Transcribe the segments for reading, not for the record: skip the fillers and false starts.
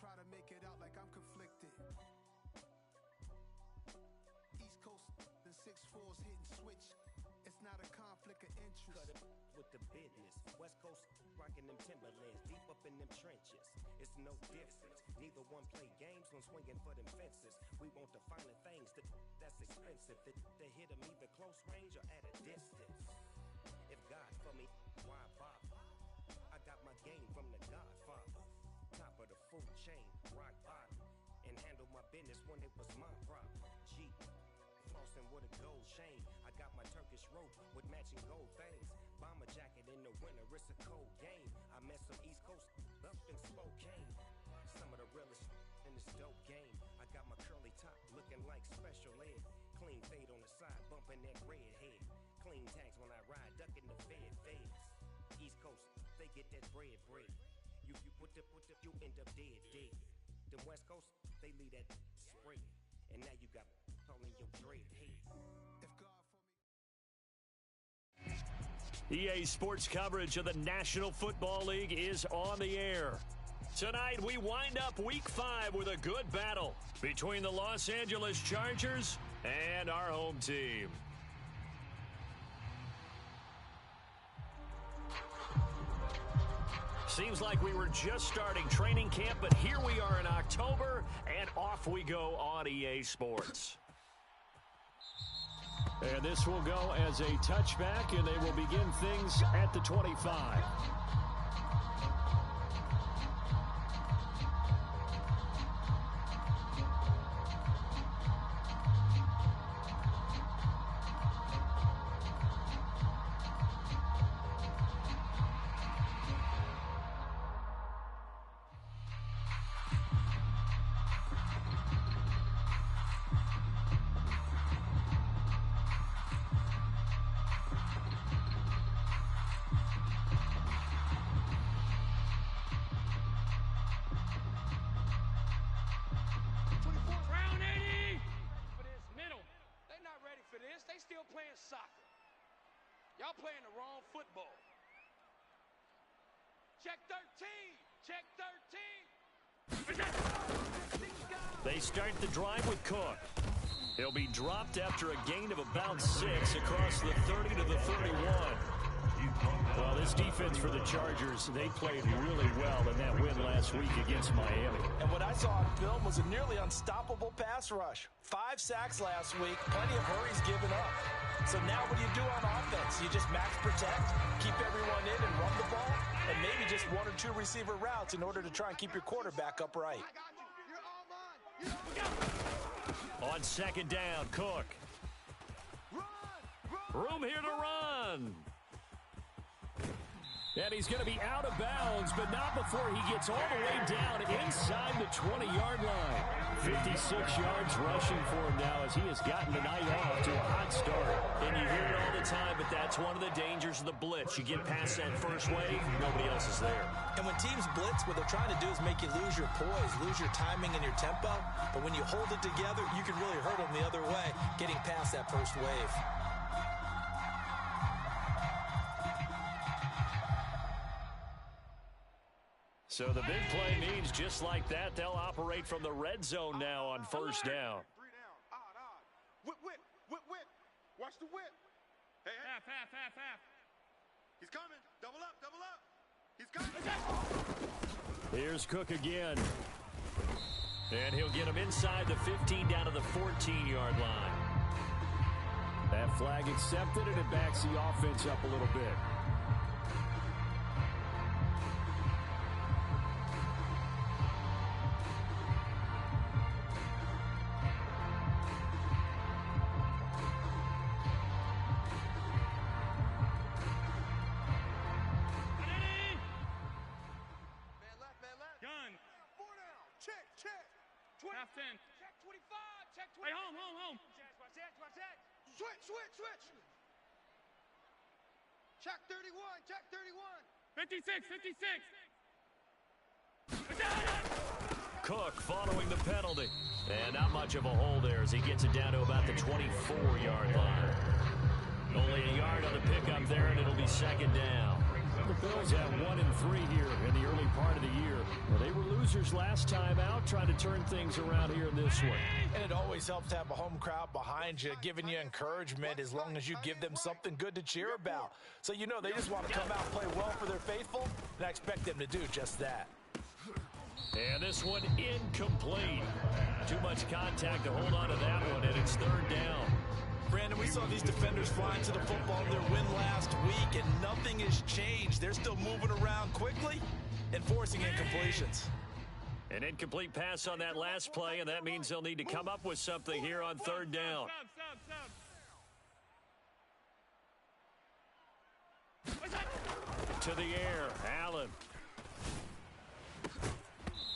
try to make it out like I'm conflicted. East Coast, the 6'4's hitting switch. It's not a conflict of interest. Cut it with the business. West Coast rocking them Timberlands, deep up in them trenches. It's no difference. Neither one play games when swinging for them fences. We want the finer things that's expensive. That hit them either close range or at a distance. If God for me, why bother? I got my game from the Godfather. Top of the food chain, rock bottom. And handle my business when it was my problem. G, flossing with a gold chain. I got my Turkish rope with matching gold things. Bomber jacket in the winter, it's a cold game. I met some East Coast up in Spokane. Some of the realest in this dope game. I got my curly top looking like special ed. Clean fade on the side, bumping that red head. Clean tags when I ride, ducking the feds. East Coast, they get that bread. You end up dead. The West Coast, they leave that spread. And now you got calling your dread head. If God for me. EA Sports coverage of the National Football League is on the air. Tonight, we wind up Week 5 with a good battle between the Los Angeles Chargers and our home team. Seems like we were just starting training camp, but here we are in October, and off we go on EA Sports. And this will go as a touchback, and they will begin things at the 25. Y'all playing the wrong football. Check 13. Check 13. They start the drive with Cook. He'll be dropped after a gain of about 6 across the 30 to the 31. Well, this defense for the Chargers, they played really well in that win last week against Miami. And what I saw on film was a nearly unstoppable pass rush. 5 sacks last week, plenty of hurries given up. So now what do you do on offense? You just max protect, keep everyone in and run the ball, and maybe just 1 or 2 receiver routes in order to try and keep your quarterback upright. On second down, Cook. Room here to run. And he's going to be out of bounds, but not before he gets all the way down inside the 20-yard line. 56 yards rushing for him now as he has gotten the night off to a hot start. And you hear it all the time, but that's one of the dangers of the blitz. You get past that first wave, nobody else is there. And when teams blitz, what they're trying to do is make you lose your poise, lose your timing and your tempo. But when you hold it together, you can really hurt them the other way, getting past that first wave. So the big play means just like that, they'll operate from the red zone now on first down. 3 down. Odd. Whip. Watch the whip. Hey. Half. He's coming. Double up. He's coming. Here's Cook again. And he'll get him inside the 15 down to the 14-yard line. That flag accepted, and it backs the offense up a little bit. Half 10. Check 25. Check 25. Hey, home. Watch that. Switch. Check 31. 56. Cook following the penalty. And not much of a hole there as he gets it down to about the 24-yard line. Only a yard on the pickup there, and it'll be second down. The Bills have 1-3 here in the early part of the year. Well, they were losing losers last time out, trying to turn things around here in this one. And it always helps to have a home crowd behind you, giving you encouragement as long as you give them something good to cheer about. So you know they just want to come out and play well for their faithful, and I expect them to do just that. And this one incomplete. Too much contact to hold on to that one, and it's third down. Brandon, we saw these defenders flying to the football in their win last week, and nothing has changed. They're still moving around quickly and forcing incompletions. An incomplete pass on that last play, and that means they'll need to come up with something here on third down. To the air, Allen.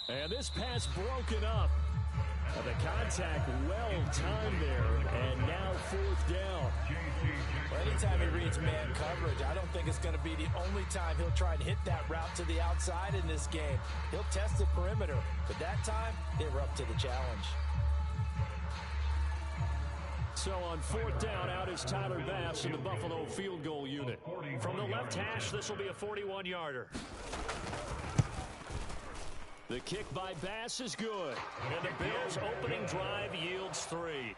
And this pass broken up. The contact well-timed there, and now fourth down. Well, anytime he reads man coverage, I don't think it's going to be the only time he'll try and hit that route to the outside in this game. He'll test the perimeter, but that time, they were up to the challenge. So on fourth down, out is Tyler Bass in the Buffalo field goal unit. From the left hash, this will be a 41-yarder. The kick by Bass is good. And the Bills' opening drive yields 3.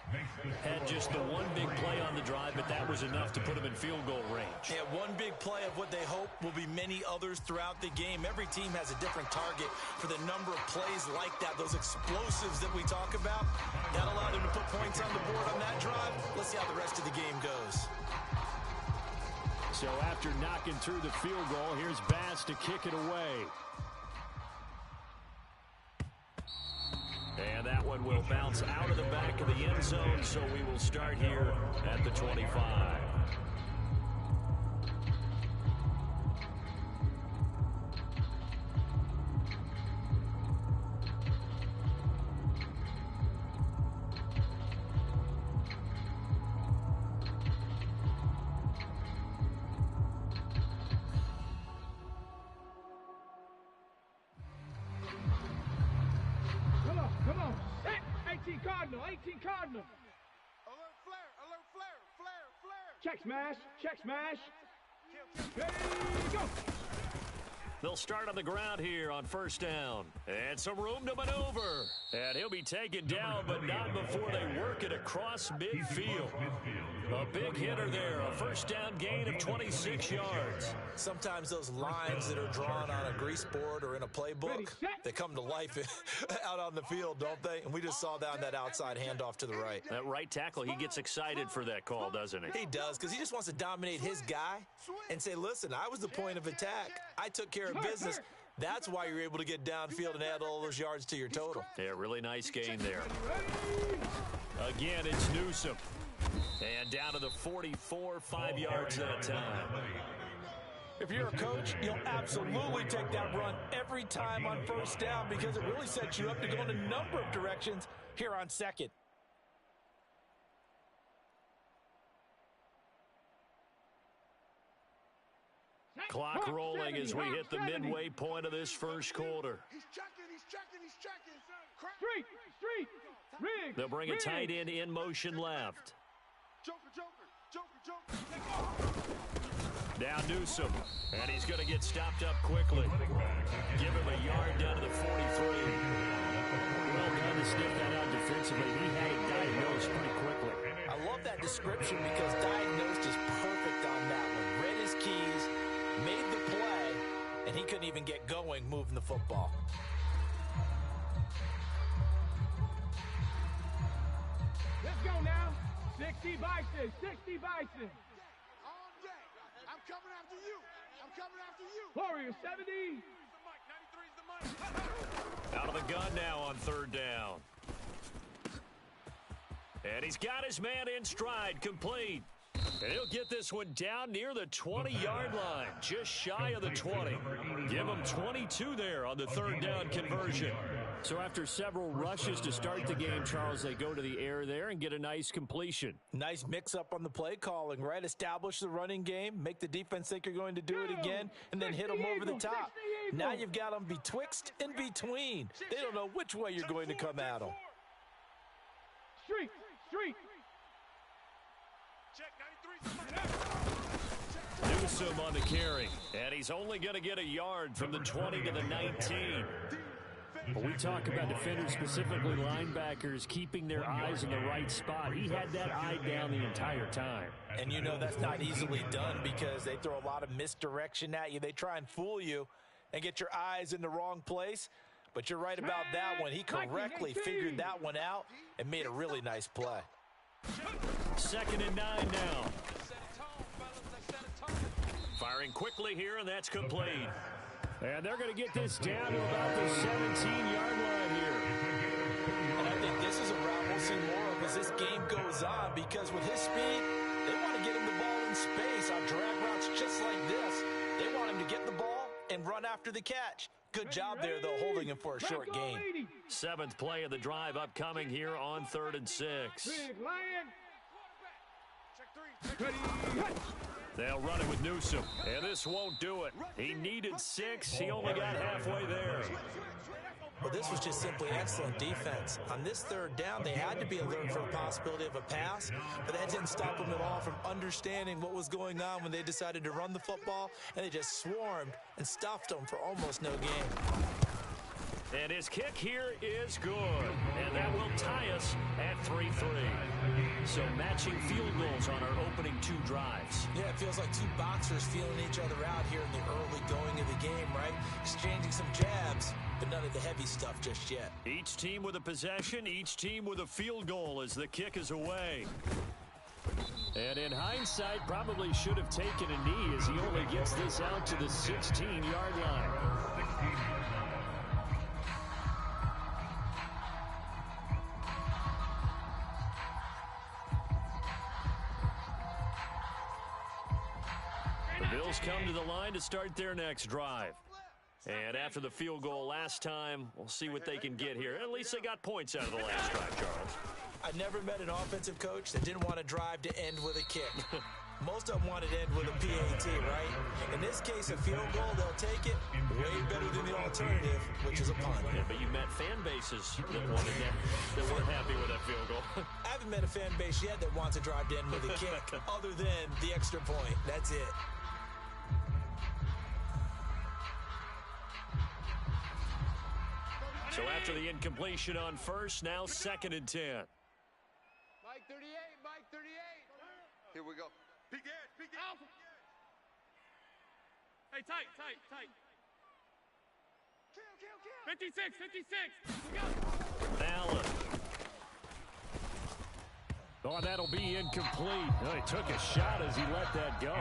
Had just the one big play on the drive, but that was enough to put them in field goal range. Yeah, one big play of what they hope will be many others throughout the game. Every team has a different target for the number of plays like that, those explosives that we talk about. That allowed them to put points on the board on that drive. Let's see how the rest of the game goes. So after knocking through the field goal, here's Bass to kick it away. And that one will bounce out of the back of the end zone, so we will start here at the 25. Come on. Hey, 18 Cardinal, 18 Cardinal. Alert flare. Check smash. Ready, go. They'll start on the ground here on first down. And some room to maneuver. And he'll be taken down, but not before they work it across midfield. A big hitter there. A first down gain of 26 yards. Sometimes those lines that are drawn on a grease board or in a playbook, they come to life out on the field, don't they? And we just saw that on that outside handoff to the right. That right tackle, he gets excited for that call, doesn't he? He does, because he just wants to dominate his guy and say, listen, I was the point of attack. I took care of business. That's why you're able to get downfield and add all those yards to your total. Yeah, really nice gain there. Again, it's Newsome. And down to the 44, 5 yards that time. If you're a coach, you'll absolutely take that run every time on first down because it really sets you up to go in a number of directions here on second. Clock rolling as we hit the midway point of this first quarter. He's checking. Street. Rig. They'll bring a tight end in motion left. Joker. Now Newsome, and he's going to get stopped up quickly. Give him a yard down to the 43. Well done to sniff that out defensively. He had it diagnosed pretty quickly. I love that description because diagnosed is perfect on that one. Read his keys, made the play, and he couldn't even get going moving the football. Let's go now. 60 Bison. All day. I'm coming after you. Warrior 70. Out of the gun now on third down. And he's got his man in stride, complete. And he'll get this one down near the 20-yard line, just shy of the 20. Give him 22 there on the third down conversion. So after several rushes to start the game, Charles, they go to the air there and get a nice completion. Nice mix-up on the play calling, right? Establish the running game, make the defense think you're going to do it again, and then hit them over the top. Now you've got them betwixt and between. They don't know which way you're going to come at them. Street. Newsome on the carry, and he's only going to get a yard from the 20 to the 19. When we talk about defenders, specifically linebackers, keeping their eyes in the right spot, he had that eye down the entire time. And you know that's not easily done because they throw a lot of misdirection at you. They try and fool you and get your eyes in the wrong place. But you're right about that one. He correctly figured that one out and made a really nice play. 2nd and 9 now. Firing quickly here, and that's complete. And they're going to get this down to about the 17-yard line here. And I think this is a route we'll see more of as this game goes on because with his speed, they want to get him the ball in space on drag routes just like this. They want him to get the ball and run after the catch. Good job there, though, holding him for a short gain. 7th play of the drive upcoming here on 3rd and 6. They'll run it with Newsome, and this won't do it. He needed 6. He only got halfway there. Well, this was just simply excellent defense. On this 3rd down, they had to be alert for the possibility of a pass, but that didn't stop them at all from understanding what was going on when they decided to run the football, and they just swarmed and stuffed them for almost no gain. And his kick here is good, and that will tie us at 3-3. So matching field goals on our opening 2 drives. Yeah, it feels like 2 boxers feeling each other out here in the early going of the game, right? Exchanging some jabs, but none of the heavy stuff just yet. Each team with a possession, each team with a field goal as the kick is away. And in hindsight, probably should have taken a knee as he only gets this out to the 16-yard line. The Bills come to the line to start their next drive. And after the field goal last time, we'll see what they can get here. At least they got points out of the last drive, Charles. I never met an offensive coach that didn't want to drive to end with a kick. Most of them wanted to end with a PAT, right? In this case, a field goal, they'll take it way better than the alternative, which is a punt. Yeah, but you met fan bases that wanted that weren't happy with that field goal. I haven't met a fan base yet that wants to drive to end with a kick, other than the extra point. That's it. So after the incompletion on first, now 2nd and 10. Mike 38, Mike 38. Here we go. Peek it, peek it. Hey, tight. Kill. 56. Go. Allen. Oh, that'll be incomplete. Oh, he took a shot as he let that go.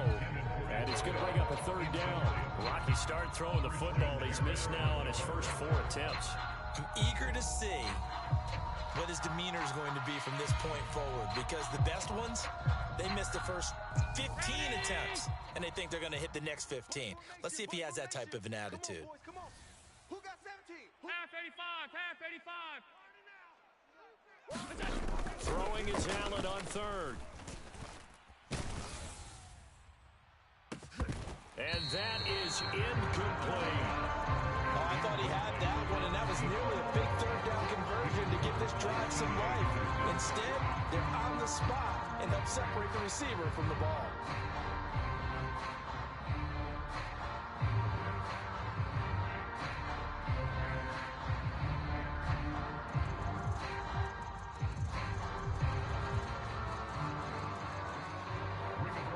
And it's going to bring up a 3rd down. Rocky started throwing the football. He's missed now on his first 4 attempts. I'm eager to see what his demeanor is going to be from this point forward because the best ones, they missed the first 15 attempts, and they think they're going to hit the next 15. Let's see if he has that type of an attitude. Come on. Who got 17? Half 85. Throwing is Allen on 3rd. And that is incomplete. Oh, I thought he had that one, and that was nearly a big 3rd down conversion to give this drive some life. Instead, they're on the spot and help separate the receiver from the ball.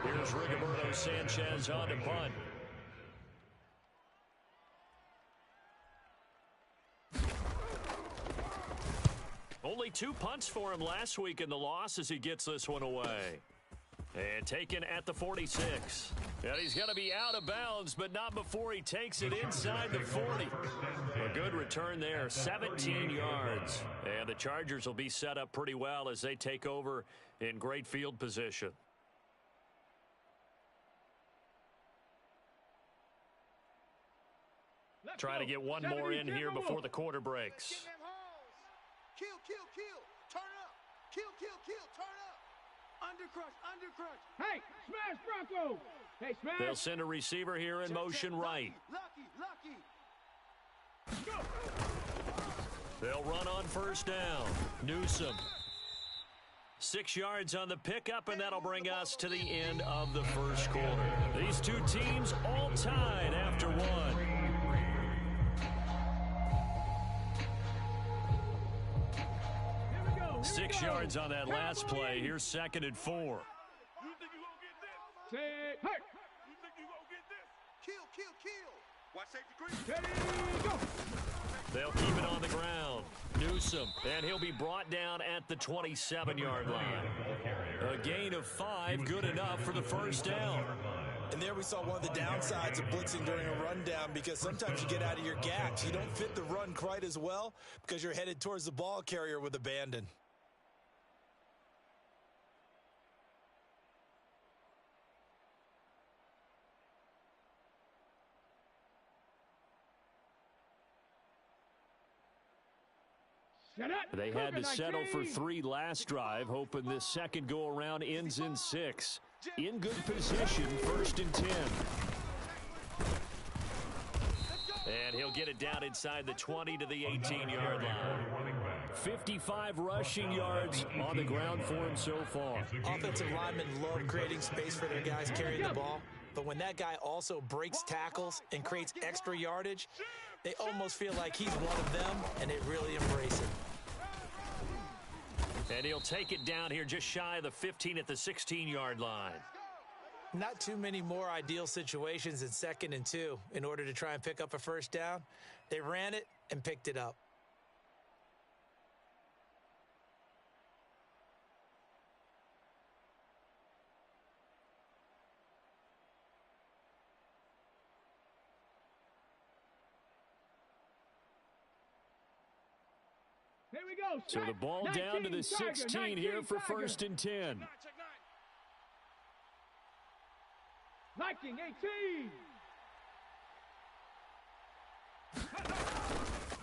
Here's Rigoberto Sanchez on the punt. Only 2 punts for him last week in the loss as he gets this one away. And taken at the 46. And he's going to be out of bounds, but not before he takes it inside the 40. A good return there, 17 yards. And the Chargers will be set up pretty well as they take over in great field position. Try to get one more in here before the quarter breaks. Kill. Turn up. Kill. Turn up. Undercrush. Hey, smash Bronco. Hey, smash. They'll send a receiver here in motion right. Lucky. They'll run on 1st down. Newsome. 6 yards on the pickup, and that'll bring us to the end of the first quarter. These 2 teams all tied after 1. 6 yards on that last play. Here's 2nd and 4. You think you gonna get this? Say, hey. You think you gonna get this? Kill. Watch safety green. Go. They'll keep it on the ground. Newsome, and he'll be brought down at the 27-yard line. A gain of 5, good enough for the first down. And there we saw one of the downsides of blitzing during a rundown, because sometimes you get out of your gaps. You don't fit the run quite as well because you're headed towards the ball carrier with abandon. They had to settle for 3 last drive, hoping this second go-around ends in 6. In good position, 1st and 10. And he'll get it down inside the 20 to the 18-yard line. 55 rushing yards on the ground for him so far. Offensive linemen love creating space for their guys carrying the ball, but when that guy also breaks tackles and creates extra yardage, they almost feel like he's one of them, and they really embrace it. And he'll take it down here just shy of the 15 at the 16-yard line. Not too many more ideal situations in 2nd and 2 in order to try and pick up a first down. They ran it and picked it up. Here we go. So the ball down to the 16 here for 1st and 10. Viking 18.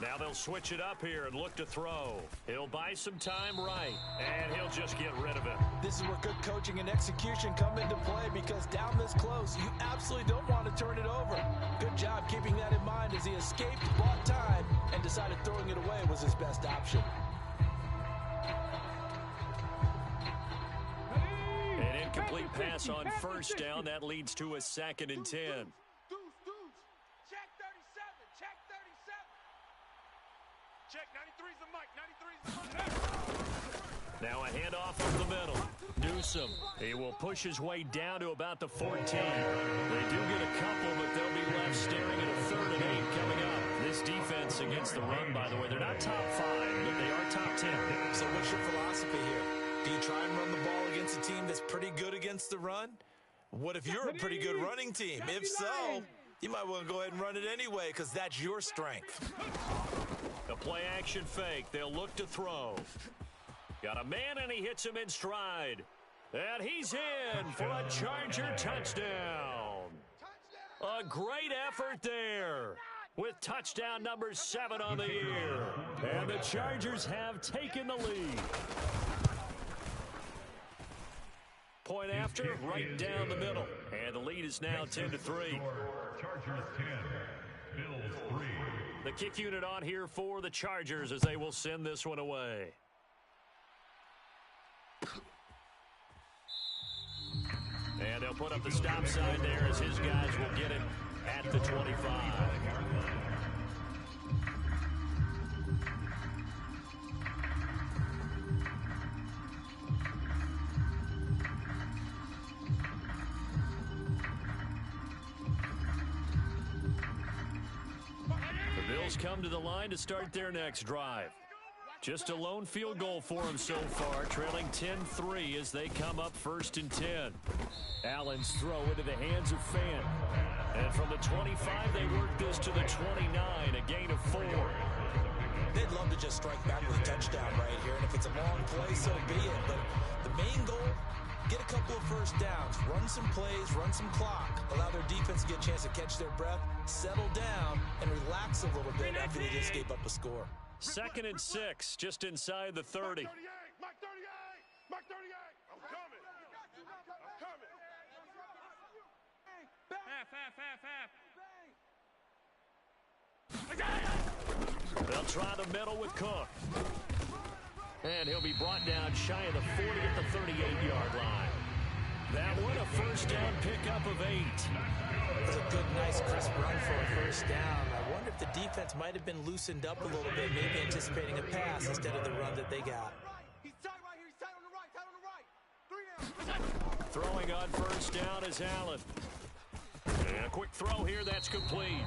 Now they'll switch it up here and look to throw. He'll buy some time right, and he'll just get rid of it. This is where good coaching and execution come into play, because down this close, you absolutely don't want to turn it over. Good job keeping that in mind as he escaped, bought time, and decided throwing it away was his best option. An incomplete pass on 1st down. That leads to a 2nd and 10. Check 37. Check 37. Check 93's the mic. 93's the mic. Now a handoff up the middle. Newsome, he will push his way down to about the 14. They do get a couple, but they'll be left staring at a 3rd and 8 coming up. This defense against the run, by the way, they're not top 5, but they are top 10. So what's your philosophy here? Do you try and run the ball against a team that's pretty good against the run? What if you're a pretty good running team? If so, you might want to go ahead and run it anyway, because that's your strength. The play action fake. They'll look to throw. Got a man, and he hits him in stride. And he's in for a Charger touchdown. A great effort there, with touchdown number 7 on the year. And the Chargers have taken the lead. Point after, right down the middle. And the lead is now 10-3. Chargers 10, Bills 3. The kick unit on here for the Chargers as they will send this one away. And they'll put up the stop sign there as his guys will get it at the 25. The Bills come to the line to start their next drive. Just a lone field goal for them so far, trailing 10-3 as they come up 1st and 10. Allen's throw into the hands of Fant. And from the 25, they work this to the 29, a gain of 4. They'd love to just strike back with a touchdown right here, and if it's a long play, so be it. But the main goal, get a couple of first downs, run some plays, run some clock, allow their defense to get a chance to catch their breath, settle down, and relax a little bit after they just gave up a score. 2nd and 6, just inside the 30. Mike 38. Mike 38. I'm coming. I'm coming. Half. They'll try the middle with Cook. And he'll be brought down shy of the 40 at the 38-yard line. That one a first down pickup of 8. It's a good, nice, crisp run for a first down. I wonder if the defense might have been loosened up a little bit, maybe anticipating a pass instead of the run that they got. He's tight right here. He's tight on the right. Tight on the right. 3 down. Throwing on first down is Allen. And a quick throw here, that's complete.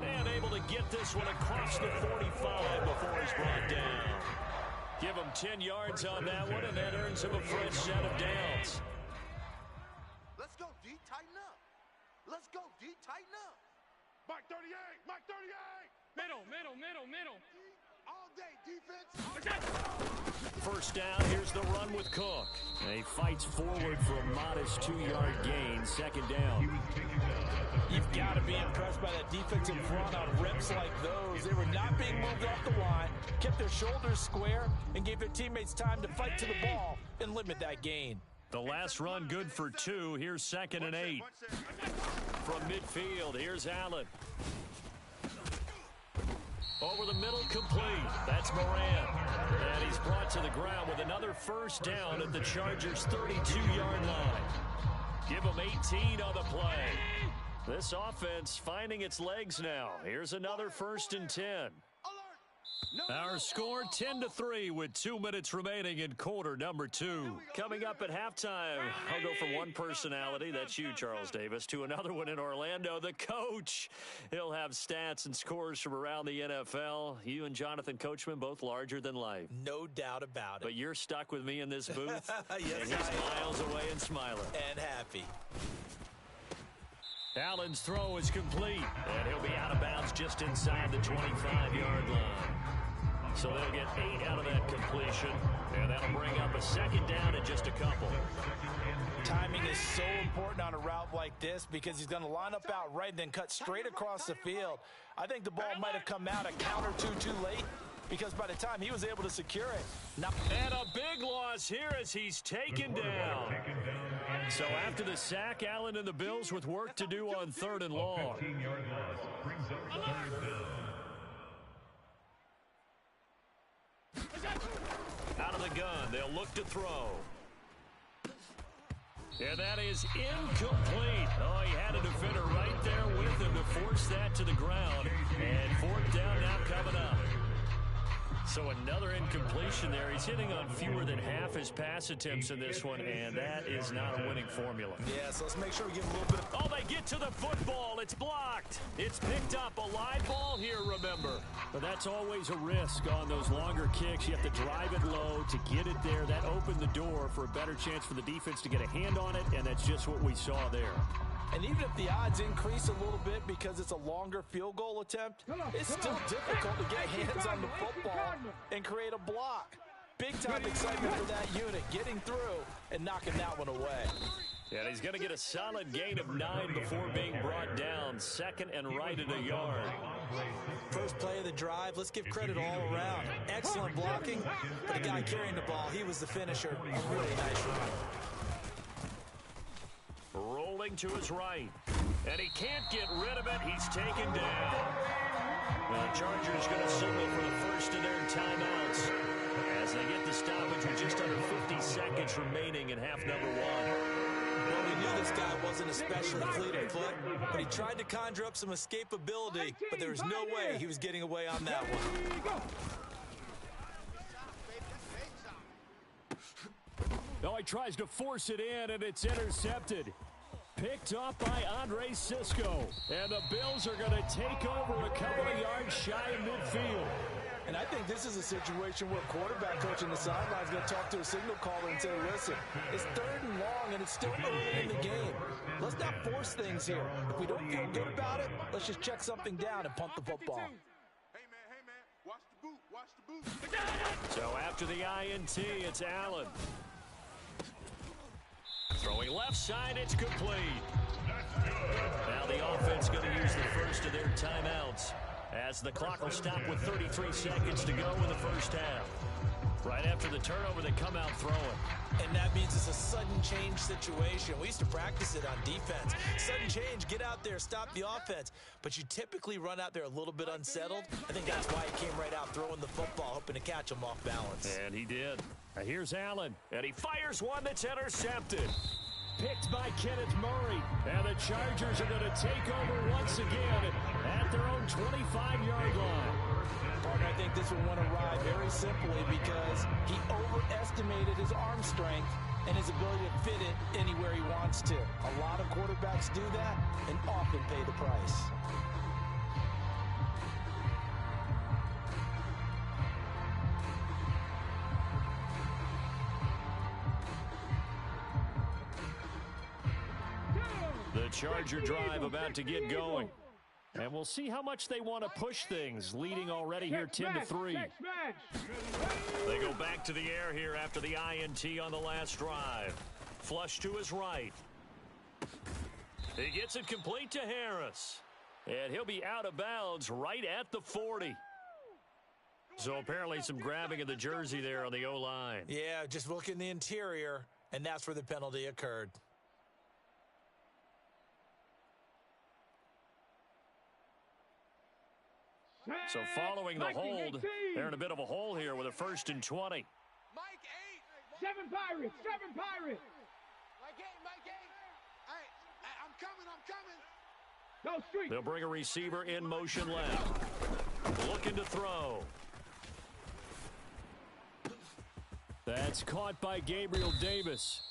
And able to get this one across the 45 before he's brought down. Give him 10 yards on that one, and that earns him a fresh set of downs. Let's go, D. Tighten up. Let's go, D. Tighten up. Mike 38. Mike 38. Middle. All day, defense. First down, here's the run with Cook. And he fights forward for a modest 2-yard gain, second down. You've got to be impressed by that defensive front on rips like those. They were not being moved off the line, kept their shoulders square, and gave their teammates time to fight to the ball and limit that gain. The last run good for 2. Here's 2nd and 8. From midfield, here's Allen. Over the middle, complete. That's Moran. And he's brought to the ground with another first down at the Chargers' 32-yard line. Give them 18 on the play. This offense finding its legs now. Here's another 1st and 10. Our score 10-3 with 2 minutes remaining in quarter number 2. Coming up at halftime, I'll go from one personality, that's you, Charles Davis, to another one in Orlando, the coach. He'll have stats and scores from around the NFL. You and Jonathan Coachman, both larger than life. No doubt about it. But you're stuck with me in this booth, yes, and he's miles away and smiling. And happy. Allen's throw is complete, and he'll be out of bounds just inside the 25-yard line. So they'll get 8 out of that completion, and that'll bring up a second down and just a couple. Timing is so important on a route like this because he's going to line up out right and then cut straight across the field. I think the ball might have come out a count or two too late because by the time he was able to secure it. Now, and a big loss here as he's taken down. So after the sack, Allen and the Bills with work to do on 3rd and long. 15-yard loss brings up 3rd down. Out of the gun, they'll look to throw. And that is incomplete. Oh, he had a defender right there with him to force that to the ground. And 4th down now coming up. So another incompletion there. He's hitting on fewer than half his pass attempts in this one, and that is not a winning formula. Yeah, so let's make sure we give him a little bit of... Oh, they get to the football. It's blocked. It's picked up. A live ball here, remember. But that's always a risk on those longer kicks. You have to drive it low to get it there. That opened the door for a better chance for the defense to get a hand on it, and that's just what we saw there. And even if the odds increase a little bit because it's a longer field goal attempt, it's still difficult to get hands on the football and create a block. Big-time excitement for that unit, getting through and knocking that one away. And he's going to get a solid gain of 9 before being brought down. 2nd and right at a yard. First play of the drive, let's give credit all around. Excellent blocking, but the guy carrying the ball, he was the finisher. A really nice run. Rolling to his right. And he can't get rid of it. He's taken down. And the Chargers going to signal for the first of their timeouts as they get the stoppage with just under 50 seconds remaining in half number 1. Well, we knew this guy wasn't especially fleet of foot, but he tried to conjure up some escapability, but there was no way he was getting away on that one. Oh, he tries to force it in, and it's intercepted. Picked up by Andre Cisco. And the Bills are going to take over a couple of yards shy of midfield. And I think this is a situation where quarterback coach on the sideline is going to talk to a signal caller and say, listen, it's 3rd and long, and it's still early in the game. Let's not force things here. If we don't feel good about it, let's just check something down and pump the football. Hey, man, watch the boot. So after the INT, it's Allen. Throwing left side, it's complete. Now the offense going to use the first of their timeouts as the clock will stop with 33 seconds to go in the first half. Right after the turnover, they come out throwing. And that means it's a sudden change situation. We used to practice it on defense. Sudden change, get out there, stop the offense. But you typically run out there a little bit unsettled. I think that's why he came right out throwing the football, hoping to catch him off balance. And he did. Now here's Allen, and he fires one that's intercepted. Picked by Kenneth Murray. And the Chargers are going to take over once again at their own 25-yard line. Partner, I think this one went awry very simply because he overestimated his arm strength and his ability to fit it anywhere he wants to. A lot of quarterbacks do that and often pay the price. The Charger drive about to get going. And we'll see how much they want to push things, leading already here 10-3. They go back to the air here after the INT on the last drive. Flush to his right. He gets it complete to Harris. And he'll be out of bounds right at the 40. So apparently some grabbing of the jersey there on the O-line. Yeah, just look in the interior, and that's where the penalty occurred. So following the hold, they're in a bit of a hole here with a 1st and 20. Mike 8. 7 Pirates. 7 Pirates. Mike 8. Hey, I'm coming. Go street. They'll bring a receiver in motion left. Looking to throw. That's caught by Gabriel Davis.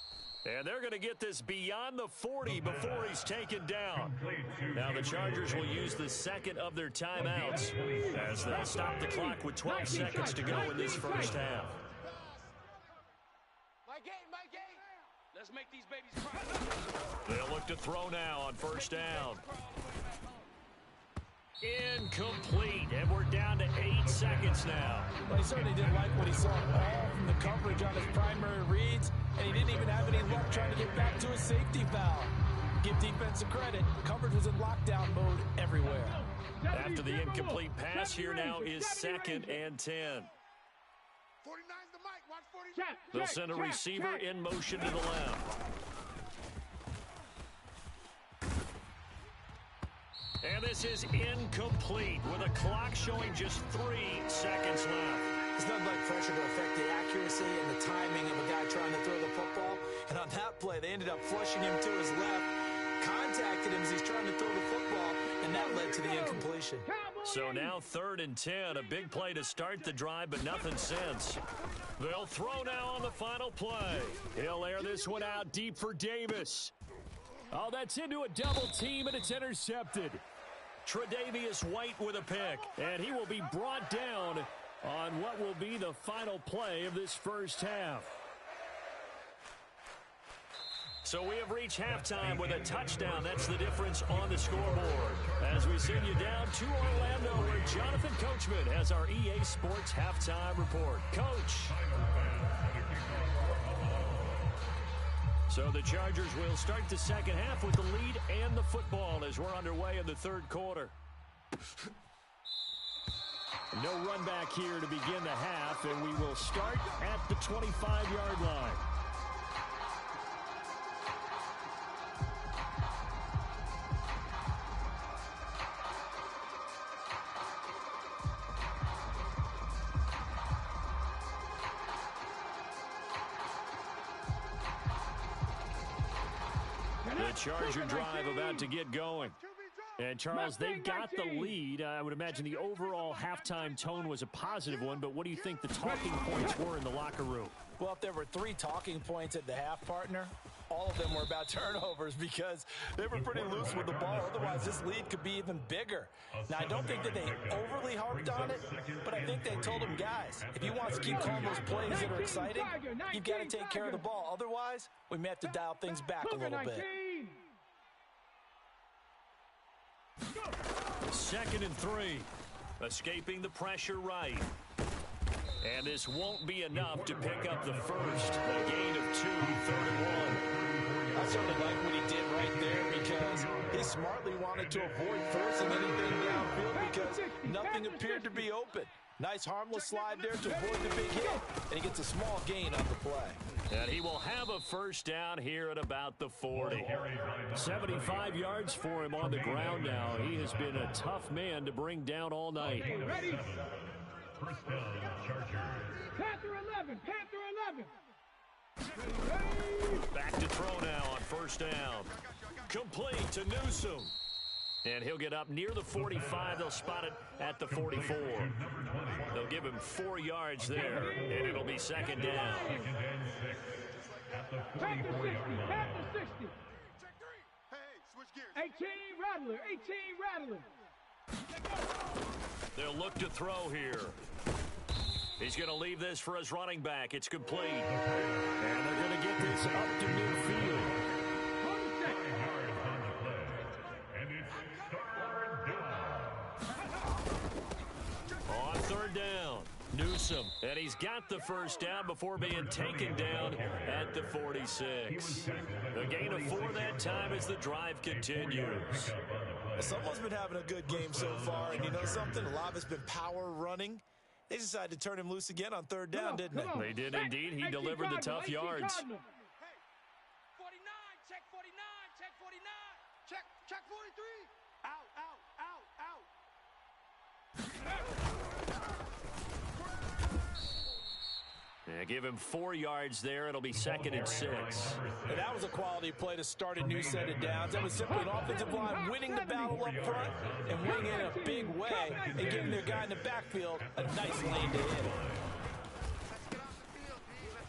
And they're going to get this beyond the 40 before he's taken down. Now the Chargers will use the second of their timeouts as they'll stop the clock with 12 seconds to go in this first half. Mike 8. Let's make these babies cry. They'll look to throw now on 1st down. Incomplete, and we're down to 8 seconds now. Well, he certainly didn't like what he saw all from the coverage on his primary reads, and he didn't even have any luck trying to get back to his safety valve. Give defensive credit. Coverage was in lockdown mode everywhere. After the incomplete pass, here now is 2nd and 10. 49's the mic. Watch 49. They'll send a receiver in motion to the left. And this is incomplete with a clock showing just 3 seconds left. There's nothing like pressure to affect the accuracy and the timing of a guy trying to throw the football. And on that play, they ended up flushing him to his left, contacted him as he's trying to throw the football, and that led to the incompletion. So now 3rd and 10, a big play to start the drive, but nothing since. They'll throw now on the final play. He'll air this one out deep for Davis. Oh, that's into a double team, and it's intercepted. Tre'Davious White with a pick, and he will be brought down on what will be the final play of this first half. So we have reached halftime with a touchdown. That's the difference on the scoreboard. As we send you down to Orlando, where Jonathan Coachman has our EA Sports halftime report. Coach. So the Chargers will start the second half with the lead and the football as we're underway in the 3rd quarter. No run back here to begin the half, and we will start at the 25-yard line. The Charger drive about to get going. And, Charles, they've got the lead. I would imagine the overall halftime tone was a positive one, but what do you think the talking points were in the locker room? Well, if there were 3 talking points at the half, partner, all of them were about turnovers because they were pretty loose with the ball. Otherwise, this lead could be even bigger. Now, I don't think that they overly harped on it, but I think they told them, guys, if you want to keep calling those plays that are exciting, you've got to take care of the ball. Otherwise, we may have to dial things back a little bit. 2nd and 3. Escaping the pressure right. And this won't be enough to pick up the first. A gain of 2, 3rd and 1. I certainly like what he did right there because he smartly wanted to avoid forcing anything downfield because nothing appeared to be open. Nice harmless slide there to avoid the big hit, and he gets a small gain on the play. And he will have a first down here at about the 40. 75 yards for him on the ground now. He has been a tough man to bring down all night. Ready? First down, Chargers. Panther 11. Back to throw now on 1st down. Complete to Newsome. And he'll get up near the 45. They'll spot it at the 44. They'll give him 4 yards there, and it'll be second down. At the 60. 18 Rattler. They'll look to throw here. He's going to leave this for his running back. It's complete. And they're going to get this up to midfield. On third down, Newsome. And he's got the first down before being taken down at the 46. A gain of 4 that time as the drive continues. Someone's been having a good game so far, and you know something? A lot of it's been power running. They decided to turn him loose again on third down, didn't they? They did indeed. He delivered the tough yards. 49, check 49, check 49. Check 43. Out. Yeah, give him 4 yards there. It'll be second and 6. And that was a quality play to start a new set of downs. That was simply an offensive line winning the battle up front and winning in a big way and giving their guy in the backfield a nice lane to hit.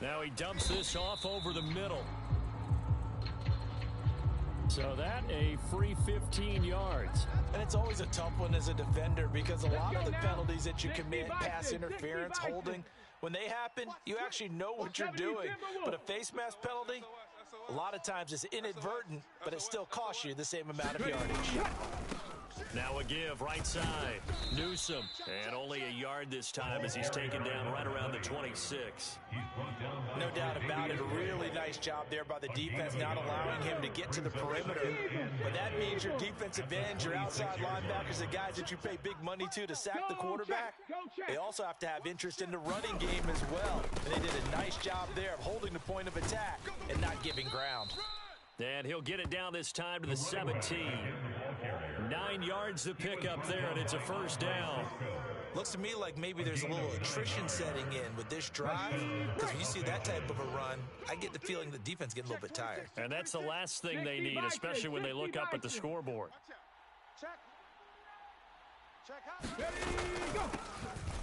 Now he dumps this off over the middle. So that a free 15 yards. And it's always a tough one as a defender because a lot of the penalties that you commit, pass interference, holding, when they happen, you actually know what you're doing. But a face mask penalty, a lot of times it's inadvertent, but it still costs you the same amount of yardage. Now a give right side. Newsome. And only a yard this time as he's taken down right around the 26. No doubt about it. A really nice job there by the defense, not allowing him to get to the perimeter. But that means your defensive ends, your outside linebackers, the guys that you pay big money to sack the quarterback, they also have to have interest in the running game as well. And they did a nice job there of holding the point of attack and not giving ground. And he'll get it down this time to the 17. 9 yards to pick up there, and it's a first down. Looks to me like maybe there's a little attrition setting in with this drive, because when you see that type of a run, I get the feeling the defense getting a little bit tired. And that's the last thing they need, especially when they look up at the scoreboard.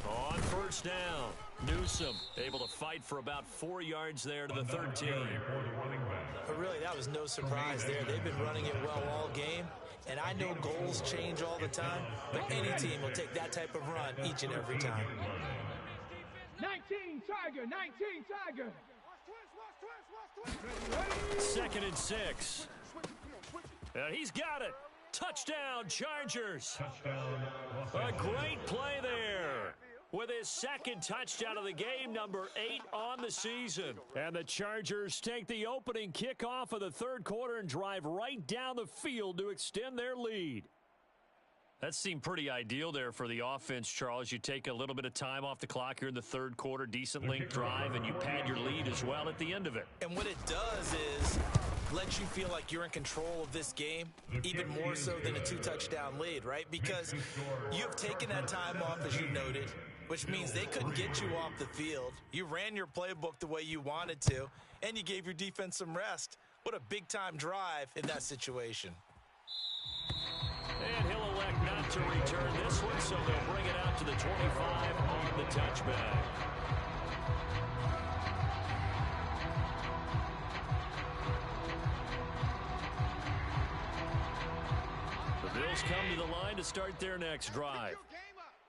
On first down, Newsome able to fight for about 4 yards there to the 13. But really, that was no surprise there. They've been running it well all game. And I know goals change all the time, but any team will take that type of run each and every time. 19 Tiger. Second and 6. He's got it. Touchdown, Chargers. A great play there. With his second touchdown of the game, number 8 on the season. And the Chargers take the opening kickoff of the third quarter and drive right down the field to extend their lead. That seemed pretty ideal there for the offense, Charles. You take a little bit of time off the clock here in the third quarter, decent length drive, and you pad your lead as well at the end of it. And what it does is let you feel like you're in control of this game, even more so than a 2-touchdown lead, right? Because you have taken that time off, as you noted, which means they couldn't get you off the field. You ran your playbook the way you wanted to, and you gave your defense some rest. What a big-time drive in that situation. And he'll elect not to return this one, so they'll bring it out to the 25 on the touchback. The Bills come to the line to start their next drive.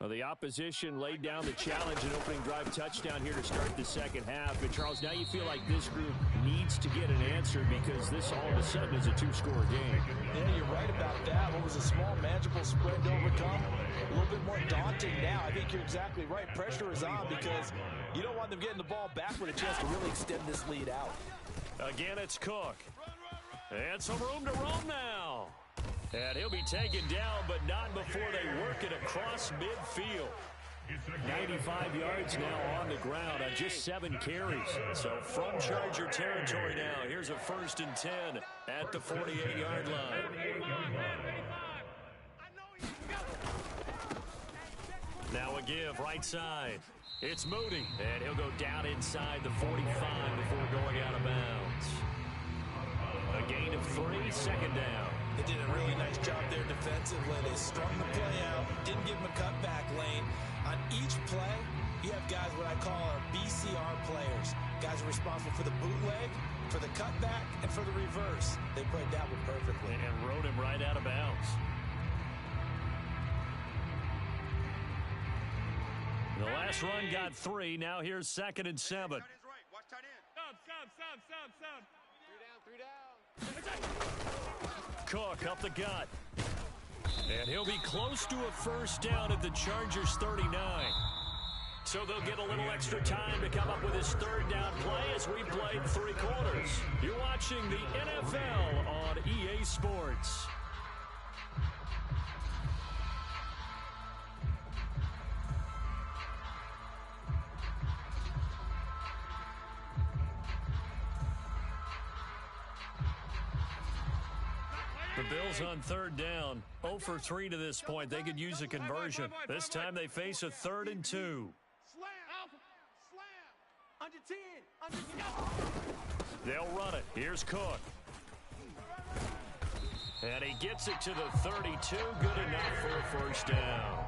Well, the opposition laid down the challenge and opening drive touchdown here to start the second half. And, Charles, now you feel like this group needs to get an answer because this all of a sudden is a 2-score game. Yeah, you're right about that. What was a small, manageable spread to overcome, a little bit more daunting now. I think you're exactly right. Pressure is on because you don't want them getting the ball back with a chance to really extend this lead out. Again, it's Cook. And some room to roam now. And he'll be taken down, but not before they work it across midfield. 95 yards now on the ground on just 7 carries. So from Charger territory now, here's a 1st and 10 at the 48-yard line. Now a give right side. It's Moody, and he'll go down inside the 45 before going out of bounds. A gain of 3, second down. They did a really nice job there defensively. They strung the play out, didn't give them a cutback lane. On each play, you have guys what I call our BCR players. Guys are responsible for the bootleg, for the cutback, and for the reverse. They played that one perfectly. And rode him right out of bounds. The last run got 3. Now here's 2nd and 7. Watch tight end. Sub. 3 down. Cook up the gut. And he'll be close to a first down at the Chargers 39. So they'll get a little extra time to come up with his 3rd down play as we played 3 quarters. You're watching the NFL on EA Sports. The Bills on 3rd down, 0 for 3 to this point. They could use a conversion. This time they face a 3rd and 2. Slam. Under 10. Under 10. They'll run it. Here's Cook. And he gets it to the 32. Good enough for a first down.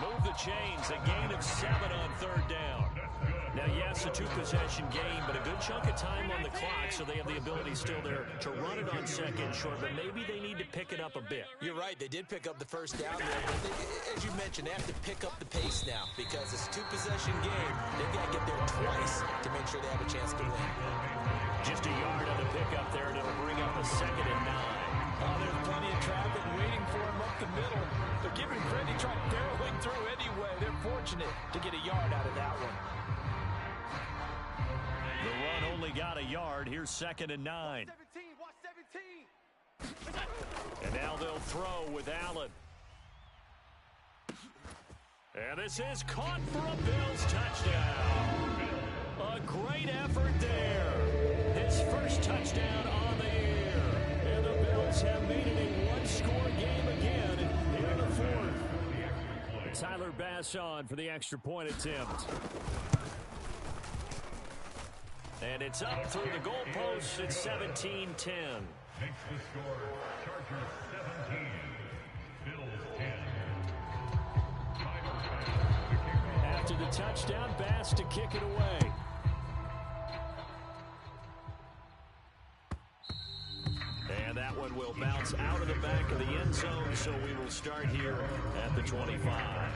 Move the chains. A gain of 7 on 3rd down. Now, yes, a 2-possession game, but a good chunk of time on the clock, so they have the ability still there to run it on 2nd short, but maybe they need to pick it up a bit. You're right. They did pick up the first down there, but as you mentioned, they have to pick up the pace now because it's a 2-possession game. They've got to get there twice to make sure they have a chance to win. Just a yard on the pickup there, and it'll bring up a 2nd and 9. Oh, there's plenty of traffic waiting for him up the middle. They're giving credit, trying barreling through anyway. They're fortunate to get a yard out of that one. The run only got a yard. Here's 2nd and 9. 17. Watch 17. And now they'll throw with Allen. And this is caught for a Bills touchdown. A great effort there. His first touchdown on the year. And the Bills have made it a one-score game again here in the 4th. Tyler Bass on for the extra point attempt. And it's up through the goalposts at 17-10. Makes the score Chargers 17, Bills 10. After the touchdown, Bass to kick it away. And that one will bounce out of the back of the end zone, so we will start here at the 25.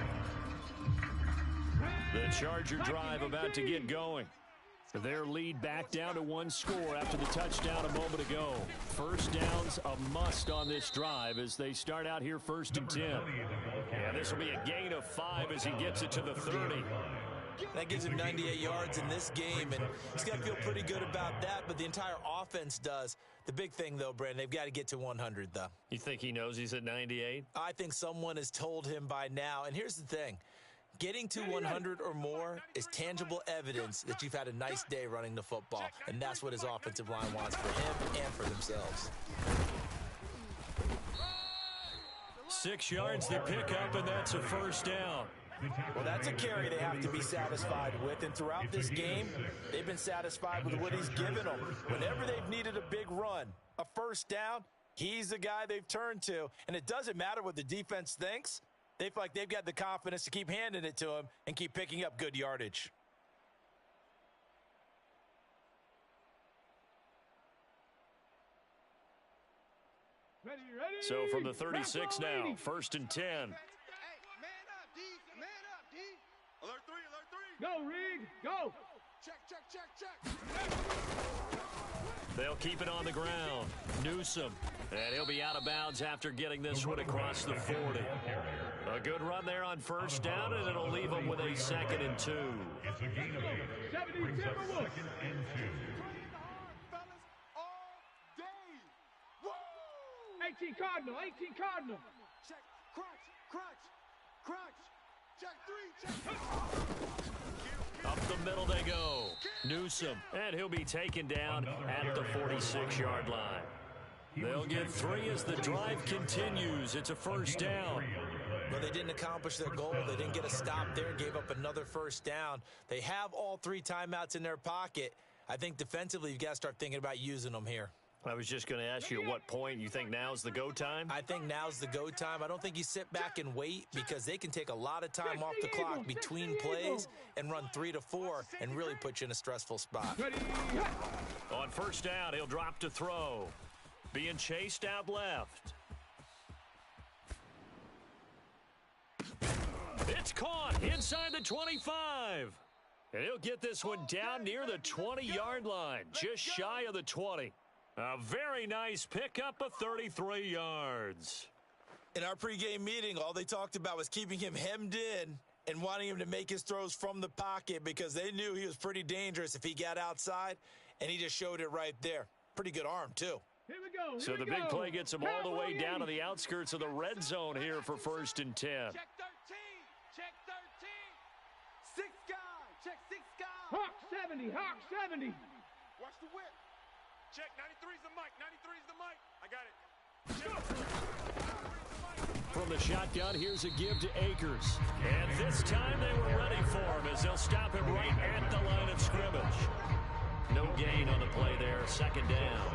The Charger drive about to get going. Their lead back down to 1 score after the touchdown a moment ago. First down's a must on this drive as they start out here 1st and 10. And this will be a gain of 5 as he gets it to the 30. That gives him 98 yards in this game, and he's got to feel pretty good about that, but the entire offense does. The big thing, though, Brandon, they've got to get to 100, though. You think he knows he's at 98? I think someone has told him by now, and here's the thing. Getting to 100 or more is tangible evidence that you've had a nice day running the football, and that's what his offensive line wants for him and for themselves. 6 yards to pick up, and that's a first down. Well, that's a carry they have to be satisfied with, and throughout this game, they've been satisfied with what he's given them. Whenever they've needed a big run, a first down, he's the guy they've turned to, and it doesn't matter what the defense thinks. They feel like they've got the confidence to keep handing it to him and keep picking up good yardage. Ready. So from the 36 now, 1st and 10. Hey, man up, D. Man up, D. Alert 3. Go, Reed. Go. Check. They'll keep it on the ground. Newsome. And he'll be out of bounds after getting this one across the 40. A good run there on first down, and it'll leave them with a 2nd and 2. It's a gain of 8. 70 Brings up 2nd and 2. Fellas, all day. Woo! 18 Cardinal. Check. Crunch. Check 3. Up the middle they go. Newsome. And he'll be taken down at the 46-yard line. They'll get 3 as the drive continues. It's a first down. Well, they didn't accomplish their goal. They didn't get a stop there, gave up another first down. They have all 3 timeouts in their pocket. I think defensively you've got to start thinking about using them here. I was just going to ask you at what point you think now's the go time? I think now's the go time. I don't think you sit back and wait because they can take a lot of time off the clock between plays and run 3 to 4 and really put you in a stressful spot. On first down, he'll drop to throw. Being chased out left. It's caught inside the 25. And he'll get this one down near the 20-yard line, just shy of the 20. A very nice pickup of 33 yards. In our pregame meeting, all they talked about was keeping him hemmed in and wanting him to make his throws from the pocket because they knew he was pretty dangerous if he got outside, and he just showed it right there. Pretty good arm, too. Here we go. So the big play gets him all the way down to the outskirts of the red zone here for 1st and 10. Check 13. Check 13. 6 guys. Check 6 guys. Hawk 70. Hawk 70. Watch the whip. Check 93's the mic. 93's the mic. I got it. From the shotgun, here's a give to Akers. And this time they were ready for him as they'll stop him right at the line of scrimmage. No gain on the play there. 2nd down.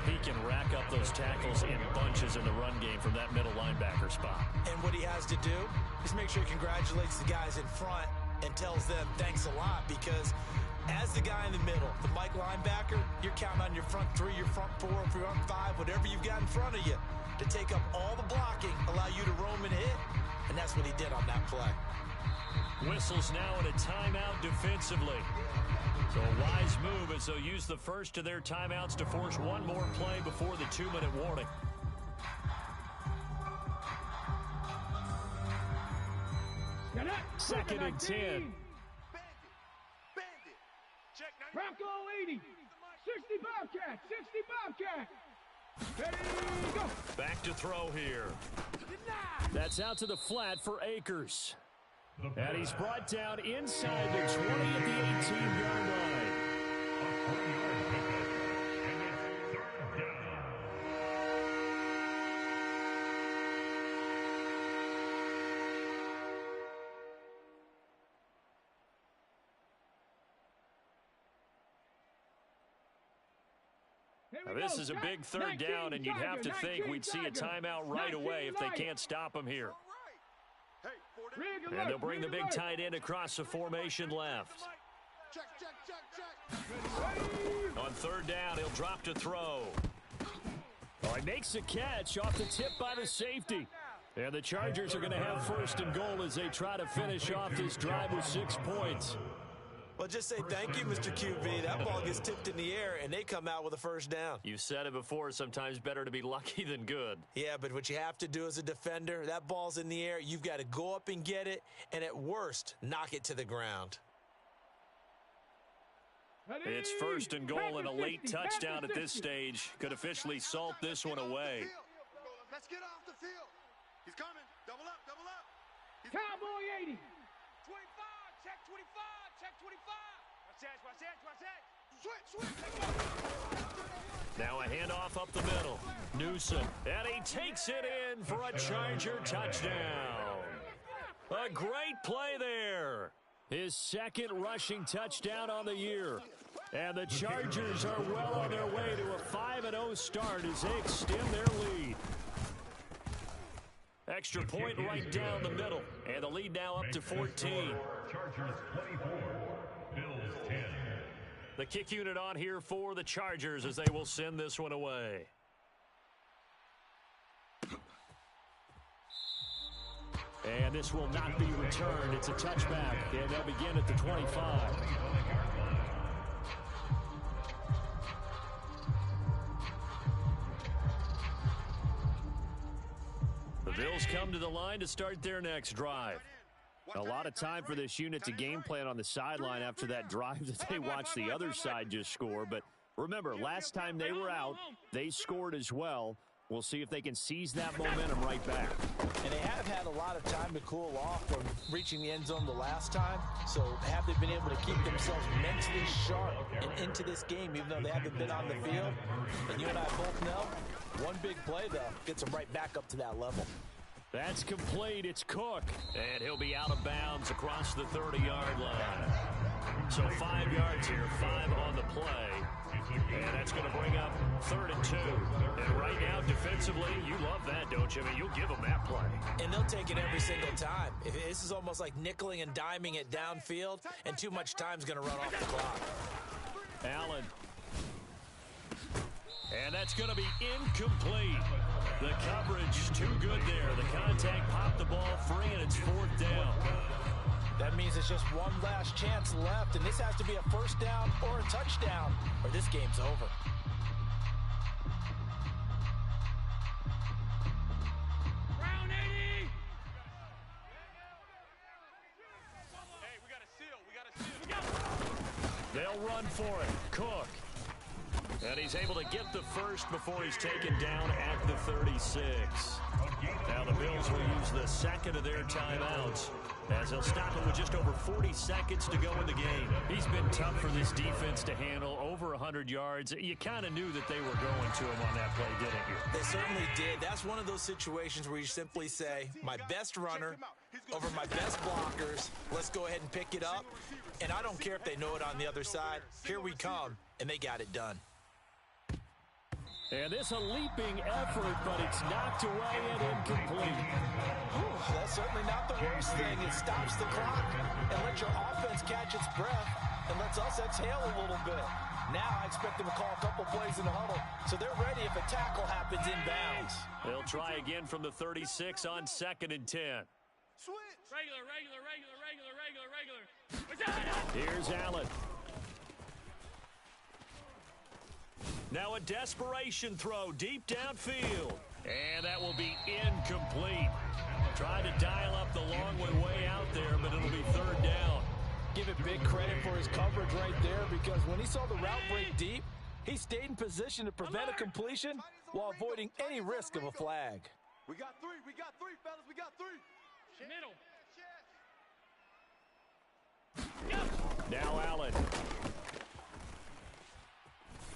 He can rack up those tackles in bunches in the run game from that middle linebacker spot. And what he has to do is make sure he congratulates the guys in front and tells them thanks a lot because as the guy in the middle, the Mike linebacker, you're counting on your front 3, your front 4, your front 5, whatever you've got in front of you to take up all the blocking, allow you to roam and hit, and that's what he did on that play. Whistles now in a timeout defensively. So a wise move as they'll use the first of their timeouts to force one more play before the 2-minute warning. Second and 10. Bandit. Check 90. Bronco 80. 60 Bobcat. 60 Bobcat. Ready, go. Back to throw here. That's out to the flat for Akers. And he's brought down inside the 20 at the 18-yard line. A 40-yard pickup, and it's 3rd down. Now, this is a big 3rd down, and you'd have to think we'd see a timeout right away if they can't stop him here. And they'll bring the big tight end across the formation left. Check, check, check, check. On 3rd down, he'll drop to throw. Oh, he makes a catch off the tip by the safety. And the Chargers are going to have 1st and goal as they try to finish off this drive with 6 points. Well, just say thank you, Mr. QB. That ball gets tipped in the air, and they come out with a 1st down. You've said it before, sometimes better to be lucky than good. Yeah, but what you have to do as a defender, that ball's in the air, you've got to go up and get it, and at worst, knock it to the ground. It's 1st and goal and a late touchdown at this stage. Could officially salt this one away. Let's get off the field. He's coming. Double up, double up. Cowboy 80. 25, check 25, check 25. Watch that, watch that, watch that. Switch. Now a handoff up the middle. Newsom, and he takes it in for a Charger touchdown. A great play there. His 2nd rushing touchdown on the year. And the Chargers are well on their way to a 5-0 start as they extend their lead. Extra point right down the middle. And the lead now up to 14. Chargers 24, Bills 10. The kick unit on here for the Chargers as they will send this one away. And this will not be returned. It's a touchback, and they'll begin at the 25. The Bills come to the line to start their next drive. A lot of time for this unit to game plan on the sideline after that drive that they watched the other side just score. But remember, last time they were out, they scored as well. We'll see if they can seize that momentum right back. And they have had a lot of time to cool off from reaching the end zone the last time. So have they been able to keep themselves mentally sharp and into this game, even though they haven't been on the field? And you and I both know, one big play, though, gets them right back up to that level. That's complete. It's Cook. And he'll be out of bounds across the 30-yard line. So 5 yards here, 5 on the play. And that's going to bring up 3rd and 2. And right now, defensively, you love that, don't you? I mean, you'll give them that play. And they'll take it every single time. This is almost like nickeling and diming it downfield, and too much time's going to run off the clock. Allen. And that's going to be incomplete. The coverage too good there. The contact popped the ball free, and it's 4th down. That means it's just one last chance left, and this has to be a 1st down or a touchdown, or this game's over. Round 80! Hey, we got a seal. We got a seal. They'll run for it. Cook. And he's able to get the first before he's taken down at the 36. Now the Bills will use the second of their timeouts, as they'll stop it with just over 40 seconds to go in the game. He's been tough for this defense to handle, over 100 yards. You kind of knew that they were going to him on that play, didn't you? They certainly did. That's one of those situations where you simply say, my best runner over my best blockers, let's go ahead and pick it up. And I don't care if they know it on the other side. Here we come, and they got it done. And this a leaping effort, but it's knocked away and incomplete. That's certainly not the worst thing. It stops the clock and lets your offense catch its breath and lets us exhale a little bit. Now I expect them to call a couple plays in the huddle, so they're ready if a tackle happens inbounds. They'll try again from the 36 on 2nd and 10. Switch. Regular. Here's Allen. Now a desperation throw deep downfield. And that will be incomplete. Tried to dial up the long way out there, but it'll be 3rd down. Give it big credit for his coverage right there, because when he saw the route break deep, he stayed in position to prevent a completion while avoiding any risk of a flag. We got three, fellas. We got 3. Middle. Now Allen.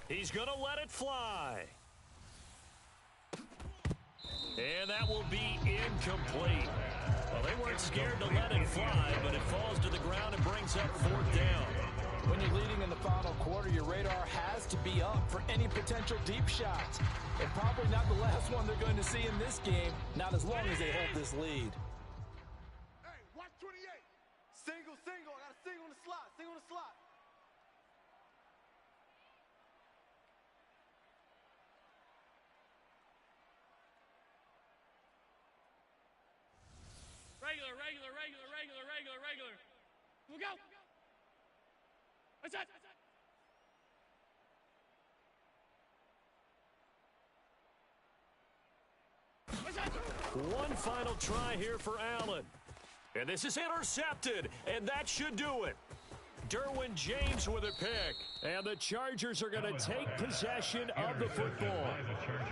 He's going to let it fly. And that will be incomplete. Well, they weren't scared to let it fly, but it falls to the ground and brings up 4th down. When you're leading in the final quarter, your radar has to be up for any potential deep shots. And probably not the last one they're going to see in this game, not as long as they hold this lead. Hey, watch 28. Single. I got a single on the slot. Regular. We'll go. That's it. One final try here for Allen. And this is intercepted, and that should do it. Derwin James with a pick. And the Chargers are going to take possession of the football.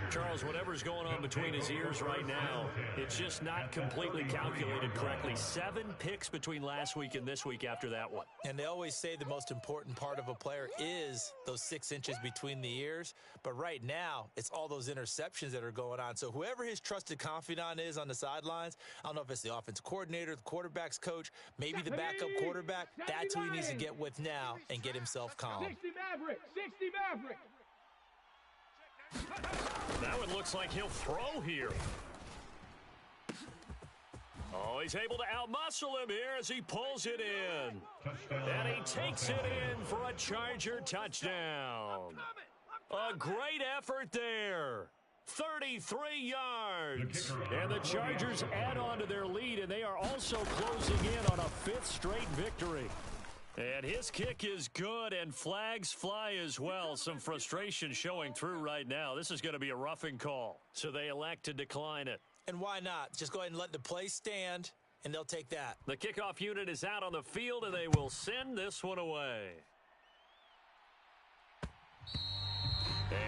Charles, whatever's going on between his ears right now, it's just not completely calculated correctly. 7 picks between last week and this week after that one. And they always say the most important part of a player is those 6 inches between the ears. But right now, it's all those interceptions that are going on. So whoever his trusted confidant is on the sidelines, I don't know if it's the offense coordinator, the quarterback's coach, maybe the backup quarterback, that's who he needs to get with now and get himself calm. 60 Maverick. That one looks like he'll throw here. Oh, he's able to outmuscle him here as he pulls it in. And he takes it in for a Charger touchdown. A great effort there. 33 yards. And the Chargers add on to their lead, and they are also closing in on a 5th straight victory. And his kick is good, and flags fly as well. Some frustration showing through right now. This is going to be a roughing call, so they elect to decline it. And why not? Just go ahead and let the play stand, and they'll take that. The kickoff unit is out on the field, and they will send this one away.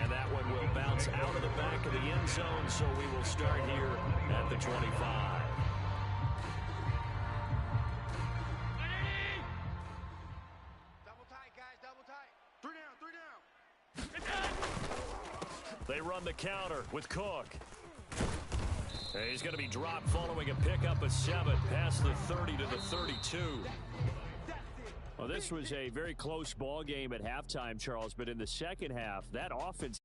And that one will bounce out of the back of the end zone, so we will start here at the 25. They run the counter with Cook. And he's going to be dropped following a pickup of 7 past the 30 to the 32. Well, this was a very close ball game at halftime, Charles, but in the second half, that offense